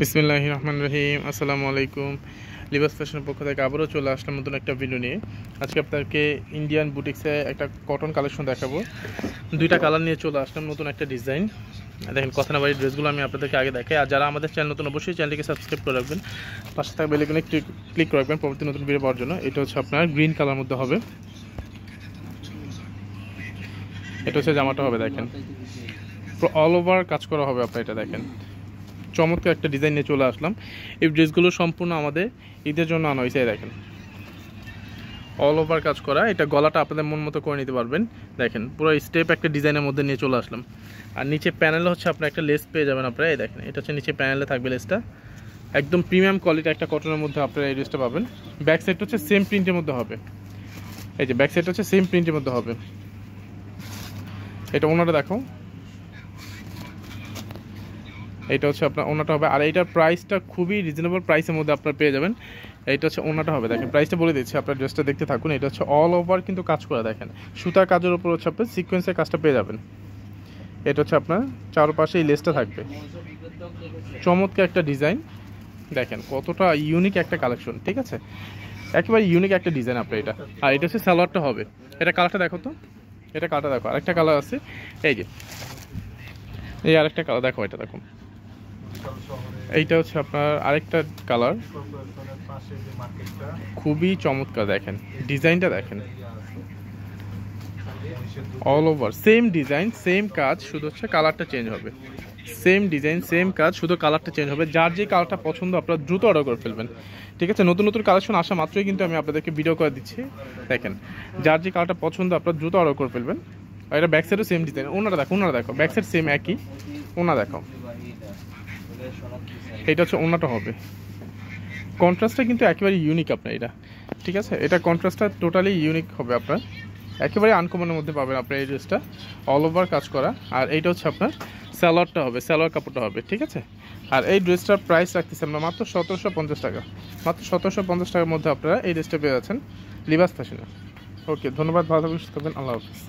বিসমিল্লাহির রহমানির রহিম। আসসালামু আলাইকুম। লিবাস ফ্যাশনের পক্ষ থেকে আবারও চলে আসলাম নতুন একটা ভিডিও নিয়ে। আজকে আপনাদেরকে ইন্ডিয়ান বুটিক্সে একটা কটন কালেকশন দেখাবো। দুইটা কালার নিয়ে চলে আসলাম, নতুন একটা ডিজাইন। দেখেন কথা না বাড়ি ড্রেসগুলো আমি আপনাদেরকে আগে দেখাই। আর যারা আমাদের চ্যানেল নতুন, অবশ্যই চ্যানেলটিকে সাবস্ক্রাইব করে রাখবেন, পাশে থাকা বেল আইকনে ক্লিক করে রাখবেন পরবর্তী নতুন ভিডিও পাওয়ার জন্য। এটা হচ্ছে আপনার গ্রিন কালার মধ্যে হবে। এটা হচ্ছে জামাটা হবে, দেখেন অল ওভার কাজ করা হবে। আপনার এটা দেখেন চমৎকার একটা ডিজাইন নিয়ে চলে আসলাম। এই ড্রেসগুলো সম্পূর্ণ আমাদের ঈদের জন্য আনা হয়েছে। দেখেন অল ওভার কাজ করা, এটা গলাটা আপনাদের মন মতো করে নিতে পারবেন। দেখেন পুরো স্টেপ একটা ডিজাইনের মধ্যে নিয়ে চলে আসলাম। আর নিচে প্যানেলে হচ্ছে আপনার একটা লেস পেয়ে যাবেন আপনারা। এই দেখেন এটা হচ্ছে নিচে প্যানেলে থাকবে লেসটা, একদম প্রিমিয়াম কোয়ালিটি একটা কটনের মধ্যে আপনারা এই ড্রেসটা পাবেন। ব্যাক সাইড হচ্ছে সেম প্রিন্টের মধ্যে হবে। এই যে ব্যাক সাইড হচ্ছে সেম প্রিন্টের মধ্যে হবে। এটা ওনাটা দেখো, এটা হচ্ছে আপনার ওনাটা হবে। আর এইটার প্রাইসটা খুবই রিজনেবল প্রাইসের মধ্যে আপনারা পেয়ে যাবেন। এইটা হচ্ছে ওনাটা হবে, দেখেন প্রাইসটা বলে দিচ্ছি, আপনার ড্রেসটা দেখতে থাকুন। এটা হচ্ছে অল ওভার কিন্তু কাজ করা, দেখেন সুতার কাজের উপর হচ্ছে আপনার সিকোয়েন্সের কাজটা পেয়ে যাবেন। এটা হচ্ছে আপনার চারপাশে এই লেসটা থাকবে। চমৎকার একটা ডিজাইন, দেখেন কতটা ইউনিক একটা কালেকশন, ঠিক আছে একেবারে ইউনিক একটা ডিজাইন আপনার এটা। আর এটা হচ্ছে সালোয়ারটা হবে। এটা কালারটা দেখো তো, এটা কালারটা দেখো, আরেকটা কালার আছে এই যে, এই আরেকটা কালার দেখো, এটা দেখো, এইটা হচ্ছে আপনার আরেকটা কালার, খুবই চমৎকার। দেখেন ডিজাইনটা দেখেন, all over same design same কাজ, শুধু হচ্ছে কালারটা চেঞ্জ হবে। সেম ডিজাইন সেম কাজ, শুধু কালারটা চেঞ্জ হবে। যার যে কালারটা পছন্দ আপনারা দ্রুত অর্ডার করে ফেলবেন, ঠিক আছে। নতুন নতুন কালেকশন আসা মাত্রই কিন্তু আমি আপনাদেরকে ভিডিও করে দিচ্ছি। দেখেন যার যে কালারটা পছন্দ আপনারা দ্রুত অর্ডার করে ফেলবেন। আর এটা ব্যাক সাইডও সেম ডিজাইন, ওনারা দেখো, ওনারা দেখো ব্যাক সাইড সেম একই, ওনা দেখো। এটা হচ্ছে ওনাটা হবে। কন্ট্রাস্টটা কিন্তু একেবারে ইউনিক আপনার এটা, ঠিক আছে। এটা কন্ট্রাস্টটা টোটালি ইউনিক হবে আপনার, একেবারে আনকমনের মধ্যে পাবেন আপনার এই ড্রেসটা, অল ওভার কাজ করা। আর এইটা হচ্ছে আপনার সালোয়ারটা হবে, সালোয়ার কাপড়টা হবে, ঠিক আছে। আর এই ড্রেসটার প্রাইস রাখতেছি আমরা মাত্র 1750 টাকা। মাত্র 1750 টাকার মধ্যে আপনারা এই ড্রেসটা পেয়ে যাচ্ছেন লিবাস ফ্যাশনে। ওকে, ধন্যবাদ, ভালো থাকবেন, সুস্থ থাকবেন, আল্লাহ হাফিজ।